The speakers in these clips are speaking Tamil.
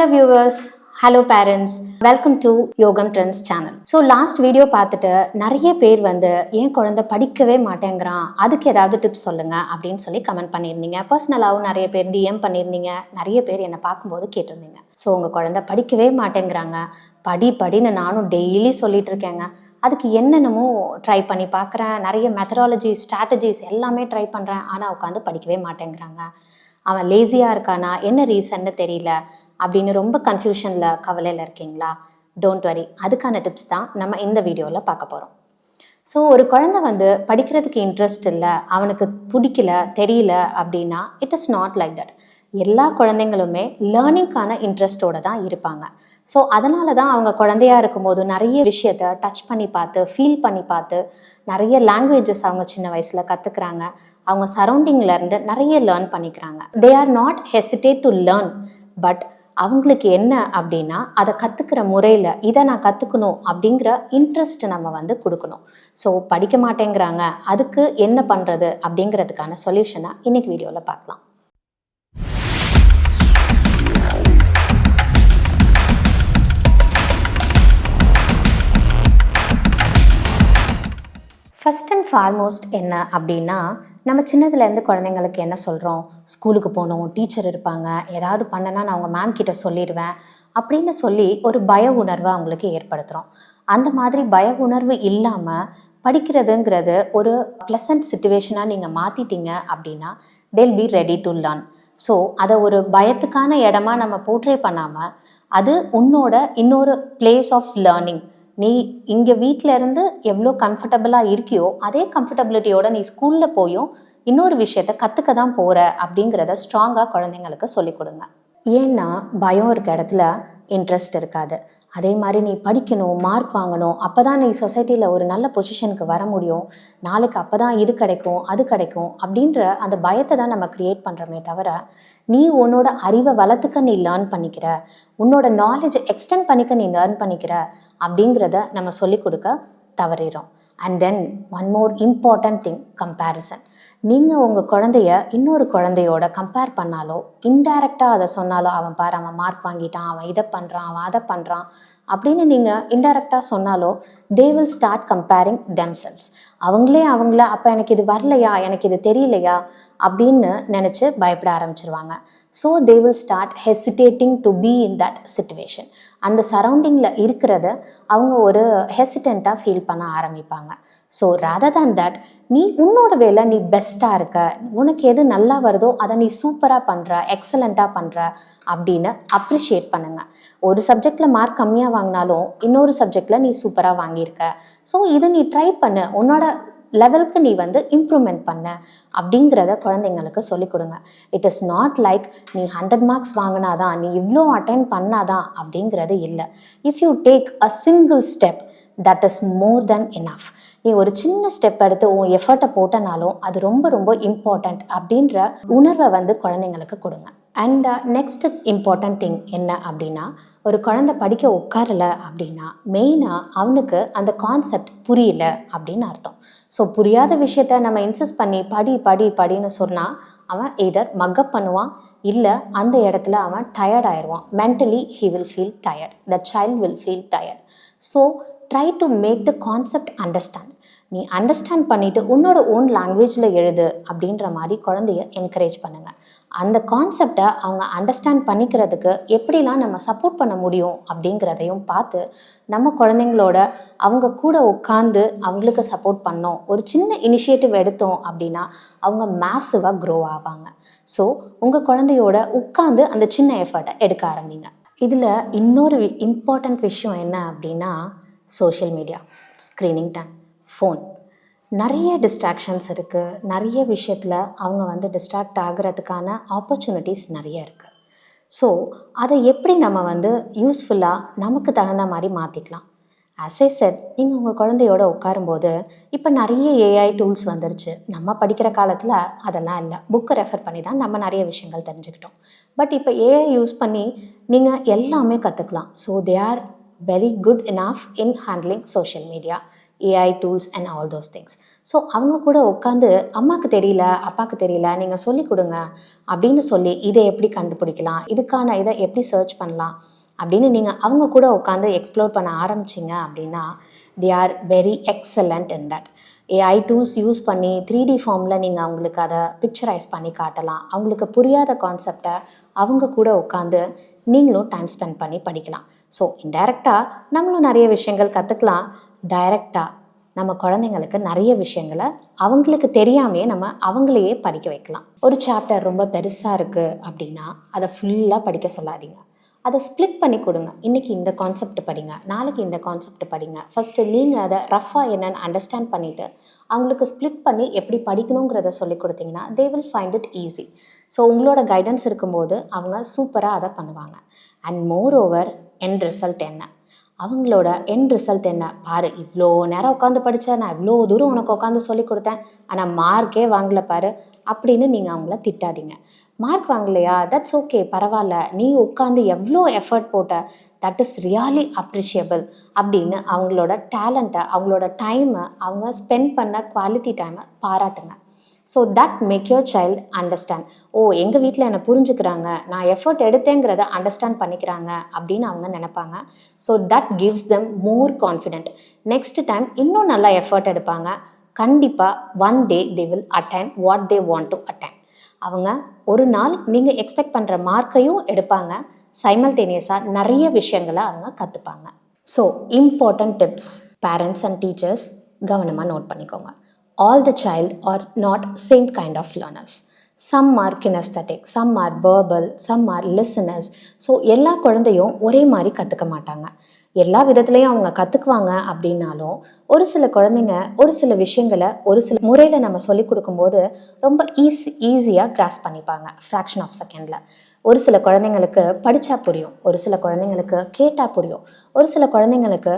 Hello viewers, hello parents, welcome to Yogam Trends channel. So last video பார்த்துட்டு நிறைய பேர் வந்து என் குழந்தை படிக்கவே மாட்டேங்கிறான், அதுக்கு ஏதாவது டிப்ஸ் சொல்லுங்க அப்படின்னு சொல்லி கமெண்ட் பண்ணியிருந்தீங்க. பர்சனலாகவும் நிறைய பேர் டிஎம் பண்ணியிருந்தீங்க, நிறைய பேர் என்னை பார்க்கும்போது கேட்டிருந்தீங்க. ஸோ உங்கள் குழந்தை படிக்கவே மாட்டேங்கிறாங்க, படின்னு நானும் டெய்லி சொல்லிட்டு இருக்கேங்க. அதுக்கு என்னென்னமோ ட்ரை பண்ணி பார்க்குறேன், நிறைய மெத்தடாலஜி ஸ்ட்ராட்டஜிஸ் எல்லாமே ட்ரை பண்ணுறேன், ஆனால் உட்காந்து படிக்கவே மாட்டேங்கிறாங்க. அவன் லேசியாக இருக்கானா, என்ன ரீசன்னு தெரியல அப்படின்னு ரொம்ப கன்ஃபியூஷனில் கவலையில் இருக்கீங்களா? டோன்ட் வரி, அதுக்கான டிப்ஸ் தான் நம்ம இந்த வீடியோவில் பார்க்க போகிறோம். ஸோ ஒரு குழந்தை வந்து படிக்கிறதுக்கு இன்ட்ரெஸ்ட் இல்லை, அவனுக்கு பிடிக்கல, தெரியல அப்படின்னா it is not like that. எல்லா குழந்தைங்களுமே லேர்னிங்கான இன்ட்ரெஸ்டோடு தான் இருப்பாங்க. ஸோ அதனால தான் அவங்க குழந்தையாக இருக்கும்போது நிறைய விஷயத்த டச் பண்ணி பார்த்து, ஃபீல் பண்ணி பார்த்து, நிறைய லாங்குவேஜஸ் அவங்க சின்ன வயசில் கற்றுக்குறாங்க. அவங்க சரௌண்டிங்லேருந்து நிறைய லேர்ன் பண்ணிக்கிறாங்க. They are not hesitate to learn, but அவங்களுக்கு என்ன அப்படின்னா அதை கற்றுக்கிற முறையில் இதை நான் கற்றுக்கணும் அப்படிங்கிற இன்ட்ரெஸ்ட் நம்ம வந்து கொடுக்கணும். ஸோ படிக்க மாட்டேங்கிறாங்க, அதுக்கு என்ன பண்ணுறது அப்படிங்கிறதுக்கான சொல்யூஷனை இன்றைக்கி வீடியோவில் பார்க்கலாம். ஃபஸ்ட் அண்ட் ஃபார்மோஸ்ட் என்ன அப்படின்னா, நம்ம சின்னதுலேருந்து குழந்தைங்களுக்கு என்ன சொல்கிறோம்? ஸ்கூலுக்கு போகணும், டீச்சர் இருப்பாங்க, ஏதாவது பண்ணனா நான் அவங்க மேம் கிட்ட சொல்லிடுவேன் அப்படின்னு சொல்லி ஒரு பய உணர்வை அவங்களுக்கு ஏற்படுத்துகிறோம். அந்த மாதிரி பய உணர்வு இல்லாமல் படிக்கிறதுங்கிறது ஒரு ப்ளசன்ட் சுச்சுவேஷனாக நீங்கள் மாற்றிட்டீங்க அப்படின்னா they'll be ready to learn. So அதை ஒரு பயத்துக்கான இடமா நம்ம போர்ட்ரே பண்ணாமல், அது உன்னோட இன்னொரு பிளேஸ் ஆஃப் லேர்னிங். நீ இங்கே வீட்டில் இருந்து எவ்வளோ கம்ஃபர்டபுளாக இருக்கியோ அதே கம்ஃபர்டபிலிட்டியோட நீ ஸ்கூலில் போயும் இன்னொரு விஷயத்த கற்றுக்க தான் போகிற அப்படிங்கிறத ஸ்ட்ராங்காக குழந்தைங்களுக்கு சொல்லிக் கொடுங்க. ஏன்னா பயம் இருக்க இடத்துல இன்ட்ரெஸ்ட் இருக்காது. அதே மாதிரி நீ படிக்கணும், மார்க் வாங்கணும், அப்போ தான் நீ சொசைட்டியில் ஒரு நல்ல பொசிஷனுக்கு வர முடியும், நாளைக்கு அப்போ தான் இது கிடைக்கும் அது கிடைக்கும் அப்படின்ற அந்த பயத்தை தான் நம்ம க்ரியேட் பண்ணுறோமே தவிர, நீ உன்னோட அறிவை வளர்த்துக்க நீ லேர்ன் பண்ணிக்கிற, உன்னோட நாலேஜை எக்ஸ்டெண்ட் பண்ணிக்க நீ லேர்ன் பண்ணிக்கிற அப்படிங்கிறத நம்ம சொல்லிக் கொடுக்க தவறிடும். And then one more important thing, comparison. நீங்கள் உங்கள் குழந்தைய இன்னொரு குழந்தையோட கம்பேர் பண்ணாலோ, இன்டைரக்டாக அதை சொன்னாலோ, அவன் பாரு அவன் மார்க் வாங்கிட்டான், அவன் இதை பண்ணுறான், அவன் அதை பண்ணுறான் அப்படின்னு நீங்கள் இன்டைரக்டாக சொன்னாலோ, they will start comparing themselves. அவங்கள அப்போ எனக்கு இது வரலையா, எனக்கு இது தெரியலையா அப்படின்னு நினச்சி பயப்பட ஆரம்பிச்சிருவாங்க. So they will start hesitating to be in that situation. அந்த சரௌண்டிங்கில் இருக்கிறத அவங்க ஒரு ஹெசிடெண்ட்டாக ஃபீல் பண்ண ஆரம்பிப்பாங்க. ஸோ ரதர் தேன் தட், நீ உன்னோட வேலை நீ பெஸ்ட்டாக இருக்க, உனக்கு எது நல்லா வருதோ அதை நீ சூப்பராக பண்ணுற, எக்ஸலண்ட்டாக பண்ணுற அப்படின்னு அப்ரிஷியேட் பண்ணுங்கள். ஒரு சப்ஜெக்டில் மார்க் கம்மியாக வாங்கினாலும் இன்னொரு சப்ஜெக்டில் நீ சூப்பராக வாங்கியிருக்க, ஸோ இதை நீ ட்ரை பண்ணு, உன்னோட லெவலுக்கு நீ வந்து இம்ப்ரூவ்மெண்ட் பண்ண அப்படிங்கிறத குழந்தைங்களுக்கு சொல்லிக் கொடுங்க. இட் இஸ் நாட் லைக் நீ 100 மார்க்ஸ் வாங்கினாதான், நீ இவ்வளோ அட்டென்ட் பண்ணாதான் அப்படிங்கிறது இல்லை. If you take a single step, that is more then enough. நீ ஒரு சின்ன ஸ்டெப் எடுத்து உன் எஃபர்ட்டை போட்டனாலும் அது ரொம்ப ரொம்ப இம்பார்ட்டண்ட் அப்படின்ற உணர்வை வந்து குழந்தைங்களுக்கு கொடுங்க. அண்ட் நெக்ஸ்ட் இம்பார்ட்டன்ட் திங் என்ன அப்படின்னா, ஒரு குழந்தை படிக்க உட்காரல அப்படின்னா மெயினாக அவனுக்கு அந்த கான்செப்ட் புரியல அப்படின்னு அர்த்தம். ஸோ புரியாத விஷயத்த நம்ம இன்சிஸ்ட் பண்ணி படின்னு சொன்னால் அவன் எய்தர் மக்கப் பண்ணுவான், இல்லை அந்த இடத்துல அவன் டயர்ட் ஆயிடுவான். Mentally he will feel tired, the child will feel tired. So try to make the concept understand. நீ அண்டர்ஸ்டாண்ட் பண்ணிவிட்டு உன்னோட ஓன் லாங்குவேஜில் எழுது அப்படின்ற மாதிரி குழந்தைய என்கரேஜ் பண்ணுங்கள். அந்த கான்செப்டை அவங்க அண்டர்ஸ்டாண்ட் பண்ணிக்கிறதுக்கு எப்படிலாம் நம்ம சப்போர்ட் பண்ண முடியும் அப்படிங்கிறதையும் பார்த்து நம்ம குழந்தைங்களோட அவங்க கூட உட்காந்து அவங்களுக்கு சப்போர்ட் பண்ணோம், ஒரு சின்ன இனிஷியேட்டிவ் எடுத்தோம் அப்படின்னா அவங்க மேசிவாக க்ரோ ஆவாங்க. ஸோ உங்கள் குழந்தையோட உட்காந்து அந்த சின்ன எஃபர்ட்டை எடுக்க ஆரம்பிங்க. இதில் இன்னொரு இம்பார்ட்டண்ட் விஷயம் என்ன அப்படின்னா, social media, screening time, phone, நிறைய டிஸ்ட்ராக்ஷன்ஸ் இருக்குது. நிறைய விஷயத்தில் அவங்க வந்து டிஸ்ட்ராக்ட் ஆகிறதுக்கான ஆப்பர்ச்சுனிட்டிஸ் நிறைய இருக்குது. ஸோ அதை எப்படி நம்ம வந்து யூஸ்ஃபுல்லாக நமக்கு தகுந்த மாதிரி மாற்றிக்கலாம். ஆஸ் ஐ செட், நீங்கள் உங்கள் குழந்தையோட உட்காரும்போது இப்போ நிறைய ஏஐ டூல்ஸ் வந்துருச்சு. நம்ம படிக்கிற காலத்தில் அதெல்லாம் இல்லை, புக்கை ரெஃபர் பண்ணி தான் நம்ம நிறைய விஷயங்கள் தெரிஞ்சுக்கிட்டோம். பட் இப்போ ஏஐ யூஸ் பண்ணி நீங்கள் எல்லாமே கற்றுக்கலாம். So they are very good enough in handling social media. AI tools and all those things. So அவங்க கூட உட்காந்து அம்மாவுக்கு தெரியல, அப்பாவுக்கு தெரியல, நீங்கள் சொல்லிக் கொடுங்க அப்படின்னு சொல்லி இதை எப்படி கண்டுபிடிக்கலாம், இதுக்கான இதை எப்படி சர்ச் பண்ணலாம் அப்படின்னு நீங்கள் அவங்க கூட உட்காந்து எக்ஸ்ப்ளோர் பண்ண ஆரம்பிச்சிங்க அப்படின்னா they are very excellent in that. AI tools use பண்ணி 3D ஃபார்மில் நீங்கள் அவங்களுக்கு அதை பிக்சரைஸ் பண்ணி காட்டலாம். அவங்களுக்கு புரியாத கான்செப்டை அவங்க கூட உட்காந்து நீங்களும் டைம் ஸ்பெண்ட் பண்ணி படிக்கலாம். ஸோ இன்டைரக்டாக நம்மளும் நிறைய விஷயங்கள் கற்றுக்கலாம், டைரெக்டாக நம்ம குழந்தைங்களுக்கு நிறைய விஷயங்களை அவங்களுக்கு தெரியாமையே நம்ம அவங்களையே படிக்க வைக்கலாம். ஒரு சாப்டர் ரொம்ப பெருசாக இருக்குது அப்படின்னா அதை ஃபுல்லாக படிக்க சொல்லாதீங்க, அதை ஸ்ப்ளிட் பண்ணி கொடுங்க. இன்றைக்கி இந்த கான்செப்ட் படிங்க, நாளைக்கு இந்த கான்செப்ட் படிங்க. ஃபஸ்ட்டு நீங்கள் அதை ரஃபாக என்னென்னு அண்டர்ஸ்டாண்ட் பண்ணிவிட்டு அவங்களுக்கு ஸ்ப்ளிட் பண்ணி எப்படி படிக்கணுங்கிறத சொல்லி கொடுத்தீங்கன்னா they will find it easy. So உங்களோட கைடன்ஸ் இருக்கும்போது அவங்க சூப்பராக அதை பண்ணுவாங்க. And more over end result என்ன, அவங்களோட எண்ட் ரிசல்ட் என்ன பாரு, இவ்வளோ நேரம் உட்காந்து படித்தேன், நான் இவ்வளோ தூரம் உனக்கு உட்காந்து சொல்லி கொடுத்தேன், ஆனால் மார்க்கே வாங்கலை பாரு அப்படின்னு நீங்கள் அவங்கள திட்டாதீங்க. மார்க் வாங்கலையா, தட்ஸ் ஓகே, பரவாயில்ல, நீ உட்காந்து எவ்வளோ எஃபர்ட் போட்ட, தட் இஸ் ரியலி அப்ரிஷியபிள் அப்படின்னு அவங்களோட டேலண்ட்டை, அவங்களோட டைமை, அவங்க ஸ்பெண்ட் பண்ண குவாலிட்டி டைமை பாராட்டுங்க. So that make your child understand, ஓ எங்கள் வீட்டில் என்னை புரிஞ்சுக்கிறாங்க, நான் எஃபர்ட் எடுத்தேங்கிறத அண்டர்ஸ்டாண்ட் பண்ணிக்கிறாங்க அப்படின்னு அவங்க நினைப்பாங்க. So that gives them more confident. Next time இன்னும் நல்லா எஃபர்ட் எடுப்பாங்க. கண்டிப்பாக one day they will attain what they want to attain. அவங்க ஒரு நாள் நீங்கள் எக்ஸ்பெக்ட் பண்ணுற மார்க்கையும் எடுப்பாங்க, சைமல்டேனியஸாக நிறைய விஷயங்களை அவங்க கற்றுப்பாங்க. So important tips parents and teachers கவனமாக நோட் பண்ணிக்கோங்க. All the child are not same kind of learners. Some are kinesthetic, some are verbal, some are listeners. So எல்லா குழந்தையும் ஒரே மாதிரி கற்றுக்க மாட்டாங்க. எல்லா விதத்துலேயும் அவங்க கற்றுக்குவாங்க அப்படின்னாலும் ஒரு சில குழந்தைங்க ஒரு சில விஷயங்களை ஒரு சில முறையில் நம்ம சொல்லிக் கொடுக்கும்போது ரொம்ப ஈஸியாக கிராஸ் பண்ணிப்பாங்க ஃப்ராக்ஷன் ஆஃப் செகண்டில். ஒரு சில குழந்தைங்களுக்கு படித்தா புரியும், ஒரு சில குழந்தைங்களுக்கு கேட்டால் புரியும், ஒரு சில குழந்தைங்களுக்கு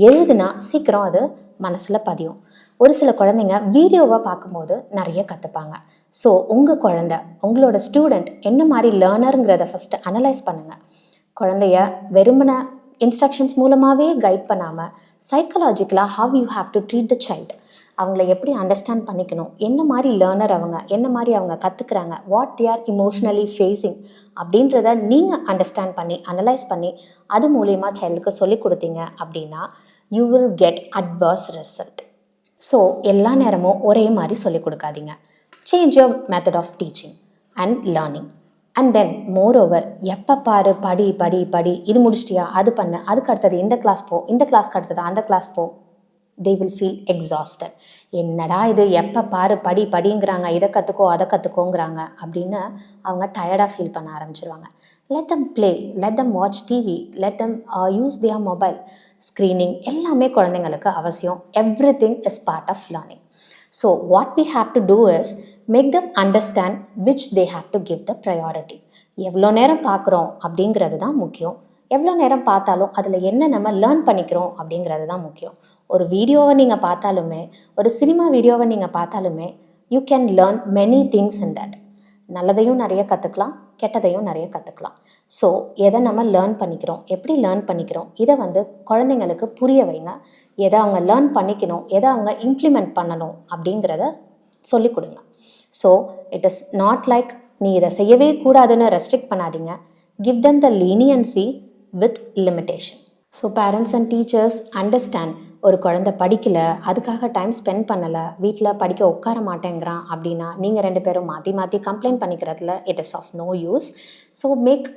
எழுதுனா சீக்கிரம் அது மனசில் பதியும், ஒரு சில குழந்தைங்க வீடியோவாக பார்க்கும்போது நிறைய கற்றுப்பாங்க. ஸோ உங்கள் குழந்தை, உங்களோட ஸ்டூடெண்ட் என்ன மாதிரி லேர்னருங்கிறத ஃபஸ்ட்டு அனலைஸ் பண்ணுங்கள். குழந்தைய வெறுமன இன்ஸ்ட்ரக்ஷன்ஸ் மூலமாகவே கைட் பண்ணாமல் சைக்கலாஜிக்கலாக how you have to treat the child, அவங்கள எப்படி அண்டர்ஸ்டாண்ட் பண்ணிக்கணும், என்ன மாதிரி லேர்னர் அவங்க, என்ன மாதிரி அவங்க கற்றுக்குறாங்க, what they are emotionally facing அப்படின்றத நீங்கள் அண்டர்ஸ்டாண்ட் பண்ணி அனலைஸ் பண்ணி அது மூலயமா சைல்டுக்கு சொல்லி கொடுத்தீங்க அப்படின்னா you will get adverse result. So எல்லா நேரமும் ஒரே மாதிரி சொல்லிக் கொடுக்காதீங்க. Change your method of teaching and learning. And then moreover எப்போ பாரு படி படி படி, இது முடிச்சிட்டியா, அது பண்ணு, அதுக்கு அடுத்தது இந்த கிளாஸ் போ, இந்த கிளாஸ்க்கு அடுத்தது அந்த கிளாஸ் போ, they will feel exhausted. என்னடா இது எப்போ பாரு படி படிங்கிறாங்க, இதை கற்றுக்கோ அதை கற்றுக்கோங்கிறாங்க அப்படின்னு அவங்க டயர்டாக ஃபீல் பண்ண ஆரம்பிச்சிருவாங்க. let them play, let them watch TV, let them use their mobile. Screening எல்லாமே குழந்தைங்களுக்கு அவசியம். everything is part of learning. So what we have to do is make them understand which they have to give the priority. எவ்வளோ நேரம் பார்க்குறோம் அப்படிங்கிறது தான் முக்கியம், எவ்வளோ நேரம் பார்த்தாலும் அதில் என்ன நம்ம லேர்ன் பண்ணிக்கிறோம் அப்படிங்கிறது தான் முக்கியம். ஒரு வீடியோவை நீங்கள் பார்த்தாலுமே, ஒரு சினிமா வீடியோவை நீங்கள் பார்த்தாலுமே you can learn many things in that. நல்லதையும் நிறைய கற்றுக்கலாம், கெட்டதையும் நிறைய கற்றுக்கலாம். ஸோ எதை நம்ம லேர்ன் பண்ணிக்கிறோம், எப்படி லேர்ன் பண்ணிக்கிறோம், இதை குழந்தைங்களுக்கு புரிய வைங்க. எதை அவங்க லேர்ன் பண்ணிக்கணும், எதை அவங்க இம்ப்ளிமெண்ட் பண்ணணும் அப்படிங்கிறத சொல்லிக் கொடுங்க. So it is not like நீ இதை செய்யவே கூடாதுன்னு ரெஸ்ட்ரிக்ட் பண்ணாதீங்க. Give them the leniency with limitation. So parents and teachers understand, ஒரு குழந்தை படிக்கலை, அதுக்காக டைம் ஸ்பெண்ட் பண்ணலை, வீட்டில் படிக்க உட்கார மாட்டேங்கிறான் அப்படின்னா நீங்கள் ரெண்டு பேரும் மாற்றி மாற்றி கம்ப்ளைண்ட் பண்ணிக்கிறதுல it is of no use. So make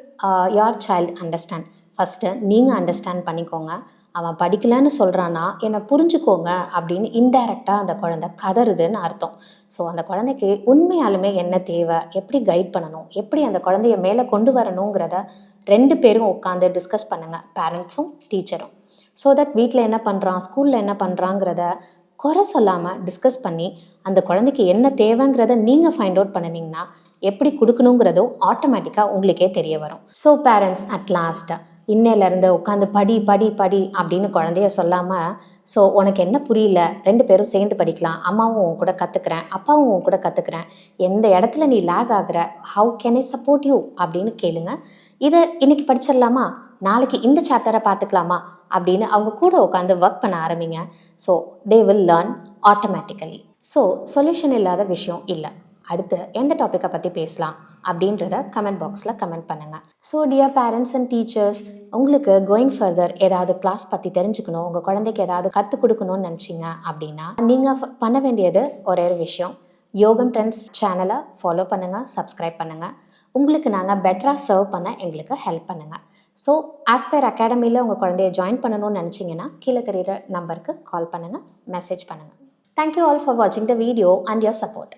your child understand. First நீங்கள் அண்டர்ஸ்டாண்ட் பண்ணிக்கோங்க. அவன் படிக்கலைன்னு சொல்கிறான்னா என்னை புரிஞ்சுக்கோங்க அப்படின்னு இன்டைரக்டாக அந்த குழந்தை கதறுதுன்னு அர்த்தம். ஸோ அந்த குழந்தைக்கு உண்மையாலுமே என்ன தேவை, எப்படி கைட் பண்ணணும், எப்படி அந்த குழந்தைய மேலே கொண்டு வரணுங்கிறத ரெண்டு பேரும் உட்காந்து டிஸ்கஸ் பண்ணுங்கள், பேரண்ட்ஸும் டீச்சரும். ஸோ தட் வீட்டில் என்ன பண்ணுறான், ஸ்கூலில் என்ன பண்ணுறாங்கிறத குறை சொல்லாமல் டிஸ்கஸ் பண்ணி அந்த குழந்தைக்கு என்ன தேவைங்கிறத நீங்கள் ஃபைண்ட் அவுட் பண்ணினீங்கன்னா எப்படி கொடுக்கணுங்கிறதோ ஆட்டோமேட்டிக்காக உங்களுக்கே தெரிய வரும். ஸோ பேரண்ட்ஸ் அட் லாஸ்ட் இன்னையிலேருந்து உட்காந்து படி படி படி அப்படின்னு குழந்தைய சொல்லாமல், ஸோ உனக்கு என்ன புரியல, ரெண்டு பேரும் சேர்ந்து படிக்கலாம், அம்மாவும் உன் கூட கற்றுக்குறேன், அப்பாவும் உன் கூட கற்றுக்குறேன், எந்த இடத்துல நீ லேக் ஆகுற, how can I support you அப்படின்னு கேளுங்க. இதை இன்னைக்கு படிச்சிடலாமா, நாளைக்கு இந்த சாப்டரை பார்த்துக்கலாமா அப்படின்னு அவங்க கூட உட்காந்து ஒர்க் பண்ண ஆரம்பிங்க. So they will learn automatically. So solution இல்லாத விஷயம் இல்லை. அடுத்து எந்த டாப்பிக்கை பற்றி பேசலாம் அப்படின்றத கமெண்ட் பாக்ஸில் கமெண்ட் பண்ணுங்கள். So dear parents and teachers, உங்களுக்கு கோயிங் ஃபர்தர் ஏதாவது கிளாஸ் பற்றி தெரிஞ்சுக்கணும், உங்கள் குழந்தைக்கு ஏதாவது கற்றுக் கொடுக்கணும்னு நினச்சிங்க அப்படின்னா நீங்கள் பண்ண வேண்டியது ஒரே ஒரு விஷயம். யோகம் ட்ரெண்ட்ஸ் சேனலை ஃபாலோ பண்ணுங்கள், சப்ஸ்கிரைப் பண்ணுங்கள். உங்களுக்கு நாங்கள் பெட்டராக சர்வ் பண்ண எங்களுக்கு ஹெல்ப் பண்ணுங்கள். ஸோ ஆஸ்பயர் அகாடமியில் உங்கள் குழந்தைய ஜாயின் பண்ணணும்னு நினச்சிங்கன்னா கீழே தெரிகிற நம்பருக்கு கால் பண்ணுங்கள், மெசேஜ் பண்ணுங்கள். தேங்க்யூ ஆல் ஃபார் வாட்சிங் the video and your support.